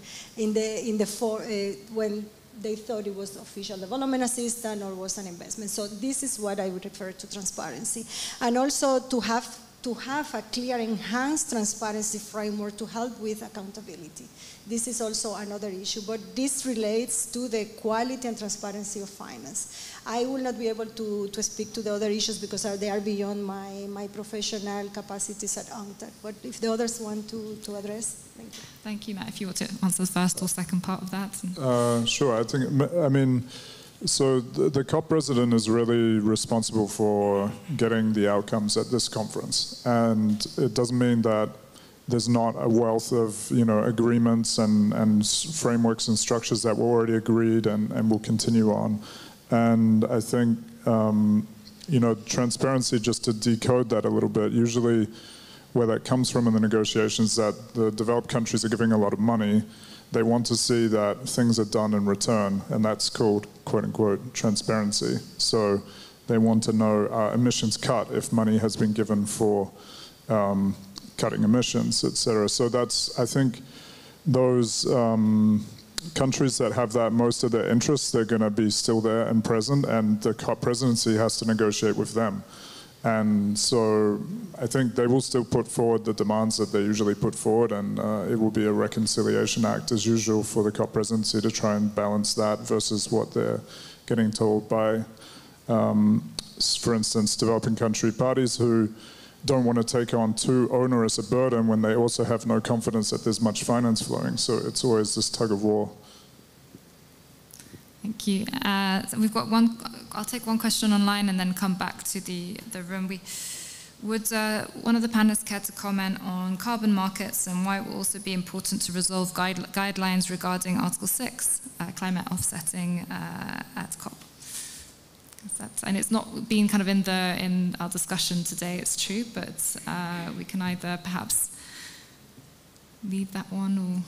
when they thought it was official development assistance or was an investment. So this is what I would refer to transparency. And also to have a clear, enhanced transparency framework to help with accountability. This is also another issue, but this relates to the quality and transparency of finance. I will not be able to speak to the other issues because they are beyond my professional capacities at UNCTAD. But if the others want to address, thank you. Thank you, Matt. If you want to answer the first or second part of that. Sure. So the COP president is really responsible for getting the outcomes at this conference. And it doesn't mean that there's not a wealth of agreements and frameworks and structures that were already agreed and will continue on. And I think, transparency, just to decode that a little bit, usually where that comes from in the negotiations, that the developed countries are giving a lot of money. They want to see that things are done in return, and that's called, quote unquote, transparency. So they want to know emissions cut if money has been given for cutting emissions, et cetera. So that's, I think, those countries that have that most of their interests, they're going to be still there and present, and the COP presidency has to negotiate with them. And so I think they will still put forward the demands that they usually put forward, and it will be a reconciliation act as usual for the COP presidency to try and balance that versus what they're getting told by, for instance, developing country parties who don't want to take on too onerous a burden when they also have no confidence that there's much finance flowing. So it's always this tug of war. Thank you. So we've got one. I'll take one question online and then come back to the room. Would one of the panelists care to comment on carbon markets and why it will also be important to resolve guidelines regarding Article 6, climate offsetting at COP? And it's not been kind of in our discussion today, it's true, but we can either perhaps leave that one or...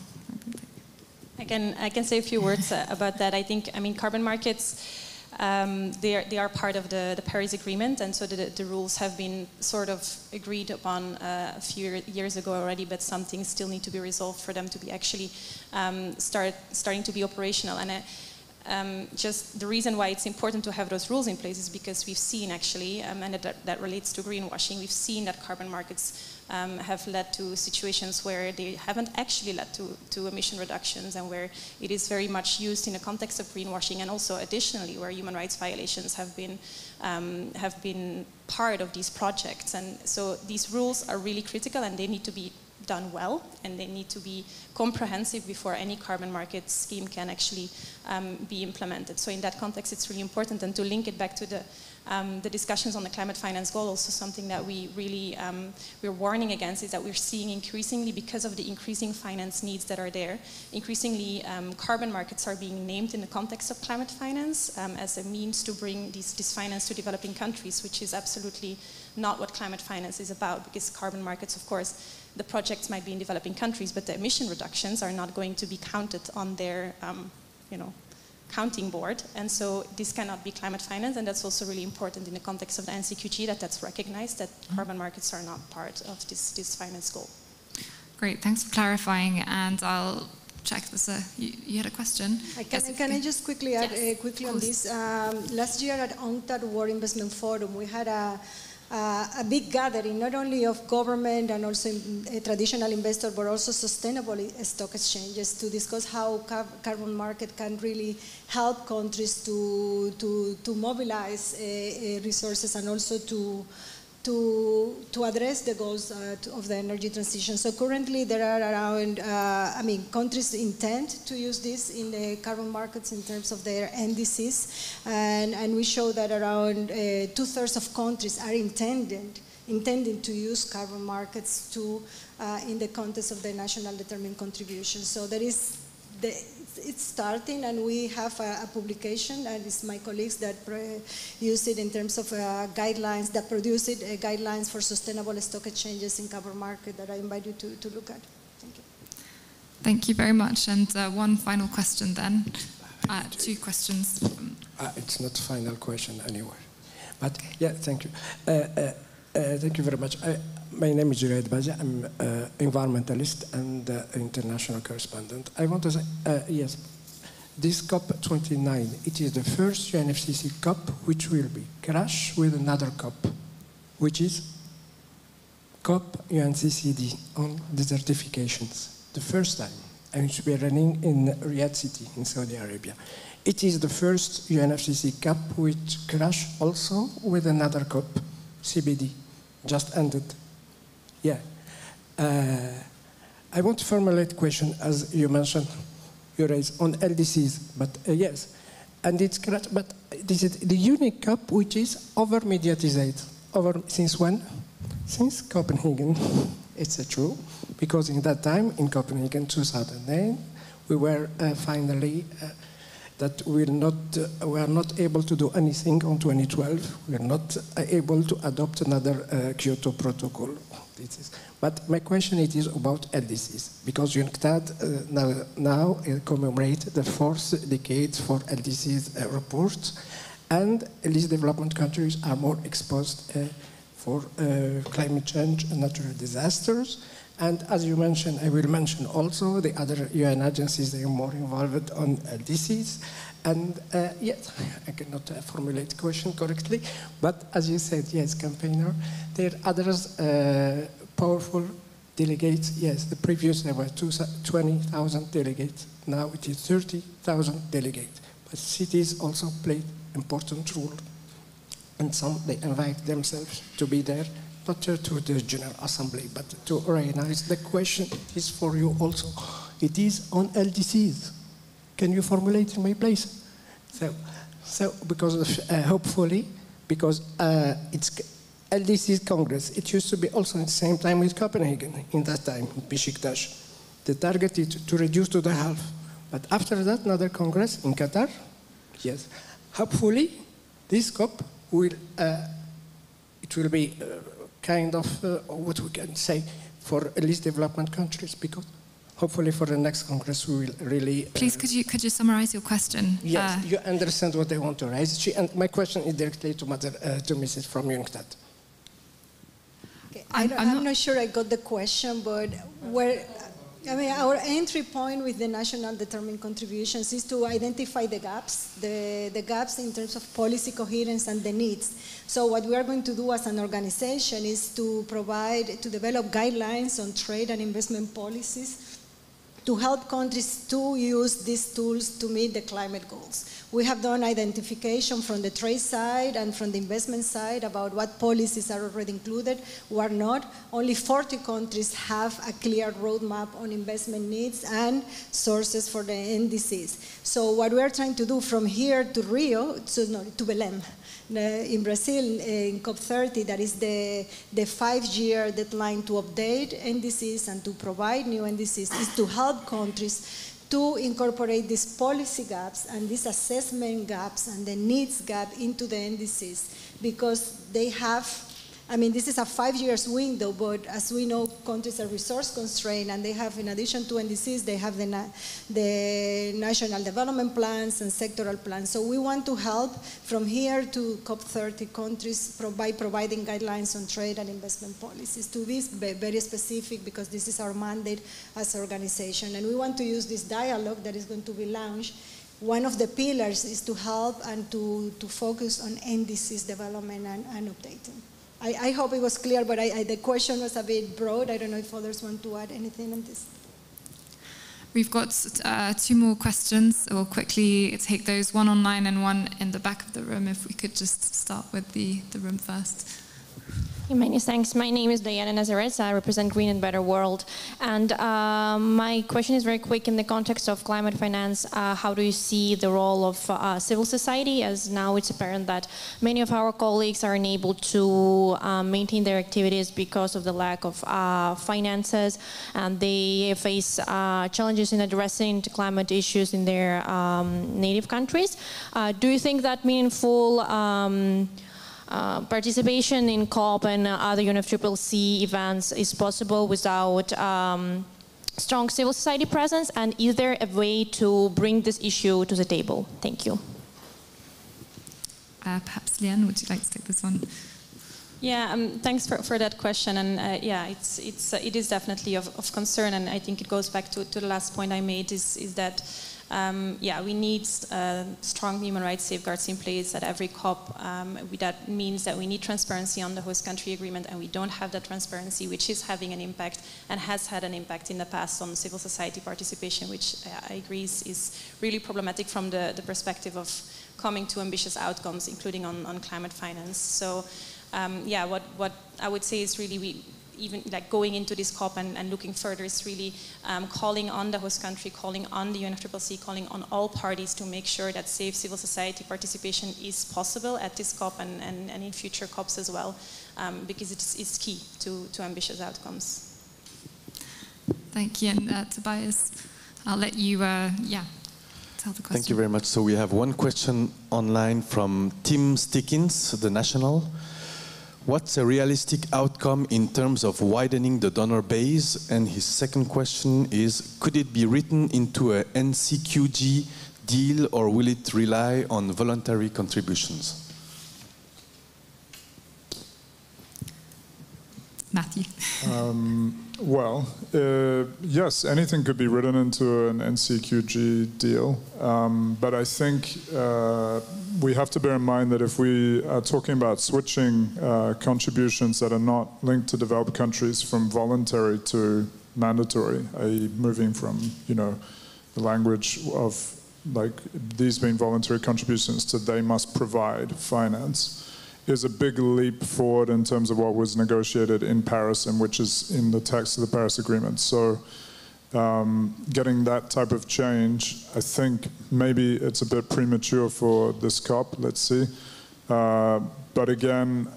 I can say a few words about that. I mean, carbon markets, they are part of the Paris Agreement, and so the rules have been sort of agreed upon a few years ago already, but some things still need to be resolved for them to be actually starting to be operational. And Just the reason why it's important to have those rules in place is because we've seen actually, and that relates to greenwashing, we've seen that carbon markets have led to situations where they haven't actually led to emission reductions, and where it is very much used in the context of greenwashing, and also additionally where human rights violations have been part of these projects. And so these rules are really critical, and they need to be done well, and they need to be comprehensive before any carbon market scheme can actually be implemented. So in that context, it's really important. And to link it back to the discussions on the climate finance goal, also something that we really, we're warning against is that we're seeing increasingly, because of the increasing finance needs that are there, increasingly carbon markets are being named in the context of climate finance as a means to bring this finance to developing countries, which is absolutely not what climate finance is about, because carbon markets, of course, the projects might be in developing countries, but the emission reductions are not going to be counted on their, counting board. And so this cannot be climate finance, and that's also really important in the context of the NCQG, that's recognized that carbon markets are not part of this finance goal. Great, thanks for clarifying, and I'll check this. You had a question? Can I just quickly add on this? Last year at UNCTAD World Investment Forum, we had a big gathering, not only of government and also traditional investors, but also sustainable stock exchanges, to discuss how carbon market can really help countries to mobilize resources, and also to address the goals of the energy transition. So currently there are around, countries intend to use this in the carbon markets in terms of their NDCs, and we show that around 2/3 of countries are intending to use carbon markets in the context of the national determined contribution. So there is it's starting, and we have a publication, and it's my colleagues that use it in terms of guidelines, that produce it, guidelines for sustainable stock exchanges in carbon market, that I invite you to look at. Thank you. Thank you very much. And one final question then. Two questions. It's not a final question anywhere. But yeah, thank you. Thank you very much. My name is Dupraz-Dobias. I'm an environmentalist and international correspondent. I want to say, yes, this COP29, it is the first UNFCCC COP which will be crashed with another COP, which is COP UNCCD on desertifications. The first time, and it will be running in Riyadh City in Saudi Arabia. It is the first UNFCCC COP which crashed also with another COP, CBD, just ended. Yeah. I want to formulate a question, as you mentioned, you raised on LDCs, but yes, and it's correct, but this is the unique COP which is over-mediatized. Since when? Since Copenhagen. It's true, because in that time, in Copenhagen 2009, we were finally that we are not able to do anything on 2012. We are not able to adopt another Kyoto Protocol. But my question is about LDCs, because UNCTAD now commemorate the 4th decade for LDCs report, and these development countries are more exposed for climate change and natural disasters. And as you mentioned, I will mention also the other UN agencies, they are more involved on LDCs. And yes, I cannot formulate the question correctly, but as you said, yes, campaigner, there are others powerful delegates. Yes, the previous there were 20,000 delegates. Now it is 30,000 delegates. But cities also play important role. And some, they invite themselves to be there, not to the General Assembly, but to organize. The question is for you also. It is on LDCs. Can you formulate in my place? So because of, hopefully, because it's LDC's Congress, it used to be also at the same time with Copenhagen, in that time, in Beşiktaş. The target is to reduce to the half. But after that, another Congress in Qatar, yes. Hopefully, this COP will, it will be kind of what we can say for at least development countries, because hopefully for the next Congress we will really... Please, could you summarize your question? Yes, you understand what I want to raise. And my question is directly to Mrs. from UNCTAD. Okay, I'm not sure I got the question, but where... I mean, our entry point with the national determined contributions is to identify the gaps, the gaps in terms of policy coherence and the needs. So what we are going to do as an organization is to develop guidelines on trade and investment policies to help countries to use these tools to meet the climate goals. We have done identification from the trade side and from the investment side about what policies are already included, what are not. Only 40 countries have a clear roadmap on investment needs and sources for the NDCs. So what we are trying to do from here to Rio, to Belém, in Brazil, in COP30, that is the 5-year deadline to update NDCs and to provide new NDCs, is to help countries to incorporate these policy gaps and these assessment gaps and the needs gap into the NDCs, because they have, I mean, this is a 5-year window, but as we know, countries are resource constrained, and they have, in addition to NDCs, they have the national development plans and sectoral plans. So we want to help from here to COP30 countries by providing guidelines on trade and investment policies, to be very specific, because this is our mandate as an organization. And we want to use this dialogue that is going to be launched. One of the pillars is to help and to focus on NDCs development and updating. I hope it was clear, but the question was a bit broad. I don't know if others want to add anything on this. We've got 2 more questions. We'll quickly take those, one online and one in the back of the room. If we could just start with the room first. Many thanks. My name is Diana Nazareth. I represent Green and Better World. And my question is very quick. In the context of climate finance, how do you see the role of civil society, as now it's apparent that many of our colleagues are unable to maintain their activities because of the lack of finances, and they face challenges in addressing climate issues in their native countries. Do you think that meaningful participation in COP and other UNFCCC events is possible without strong civil society presence? And is there a way to bring this issue to the table? Thank you. Perhaps Liane, would you like to take this one? Yeah, thanks for that question. And yeah, it is definitely of concern. And I think it goes back to the last point I made, is that yeah, we need strong human rights safeguards in place at every COP. That means that we need transparency on the host country agreement, and we don't have that transparency, which is having an impact and has had an impact in the past on civil society participation, which I agree is really problematic from the perspective of coming to ambitious outcomes, including on climate finance. So yeah, what I would say is really even like going into this COP and looking further is really calling on the host country, calling on the UNFCCC, calling on all parties to make sure that safe civil society participation is possible at this COP and in future COPs as well, because it's key to ambitious outcomes. Thank you. And Tobias, I'll let you yeah, tell the question. Thank you very much. So we have one question online from Tim Stickins, The National. What's a realistic outcome in terms of widening the donor base? And his second question is, could it be written into a NCQG deal, or will it rely on voluntary contributions? Matthew. Well, yes, anything could be written into an NCQG deal, but I think we have to bear in mind that if we are talking about switching contributions that are not linked to developed countries from voluntary to mandatory, i.e. moving from, you know, the language of like these being voluntary contributions to they must provide finance, is a big leap forward in terms of what was negotiated in Paris and which is in the text of the Paris Agreement. So getting that type of change, I think maybe it's a bit premature for this COP, let's see. But again,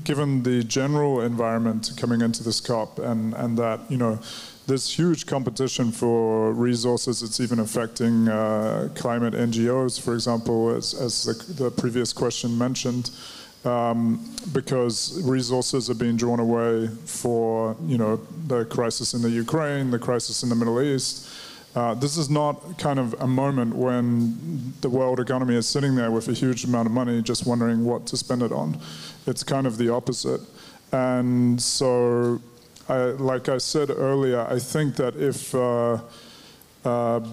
given the general environment coming into this COP and that, you know, there's huge competition for resources. It's even affecting climate NGOs, for example, as the previous question mentioned, because resources are being drawn away for, you know, the crisis in the Ukraine, the crisis in the Middle East. This is not kind of a moment when the world economy is sitting there with a huge amount of money just wondering what to spend it on. It's kind of the opposite. And so like I said earlier, I think that if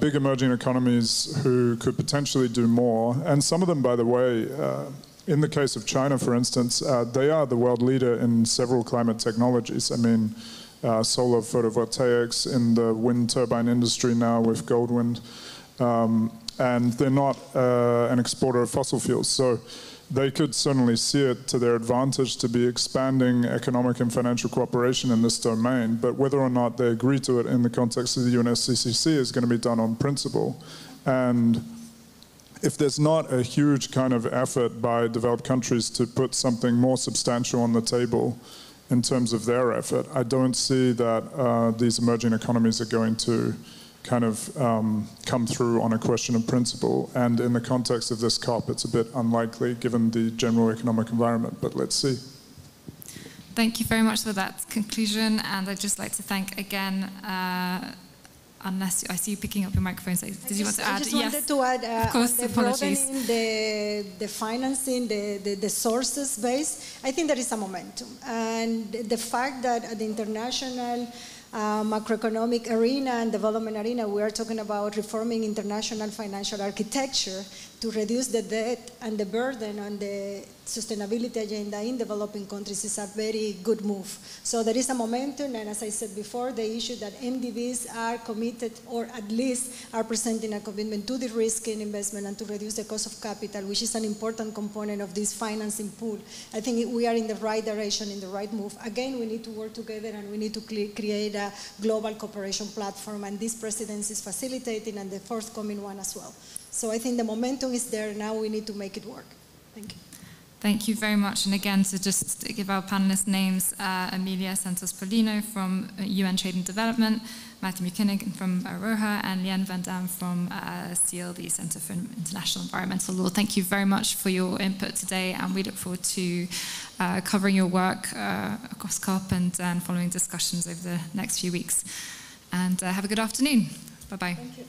big emerging economies who could potentially do more, and some of them, by the way, in the case of China, for instance, they are the world leader in several climate technologies. I mean, solar photovoltaics in the wind turbine industry now with Goldwind, and they're not an exporter of fossil fuels. So they could certainly see it to their advantage to be expanding economic and financial cooperation in this domain, but whether or not they agree to it in the context of the UNFCCC is going to be done on principle. And if there's not a huge kind of effort by developed countries to put something more substantial on the table in terms of their effort, I don't see that these emerging economies are going to kind of come through on a question of principle. And in the context of this COP, it's a bit unlikely given the general economic environment, but let's see. Thank you very much for that conclusion. And I'd just like to thank again, unless I see you picking up your microphone, so did you want to add? I just wanted to add, of course, the apologies. broadening, the financing, the sources base, I think there is a momentum. And the fact that at the international macroeconomic arena and development arena, we are talking about reforming international financial architecture to reduce the debt and the burden on the sustainability agenda in developing countries is a very good move. So there is a momentum, and as I said before, the issue that MDBs are committed, or at least are presenting a commitment to de-risking investment and to reduce the cost of capital, which is an important component of this financing pool. I think we are in the right direction, in the right move. Again, we need to work together and we need to create a global cooperation platform, and this presidency is facilitating, and the forthcoming one as well. So I think the momentum is there. Now we need to make it work. Thank you. Thank you very much. And again, to just give our panelists names, Emilia Santos-Polino from UN Trade and Development, Matthew McKinnon from Aroha, and Liane Van Dam from SEAL, the Center for International Environmental Law. Thank you very much for your input today, and we look forward to covering your work across COP and following discussions over the next few weeks. And have a good afternoon. Bye-bye. Thank you.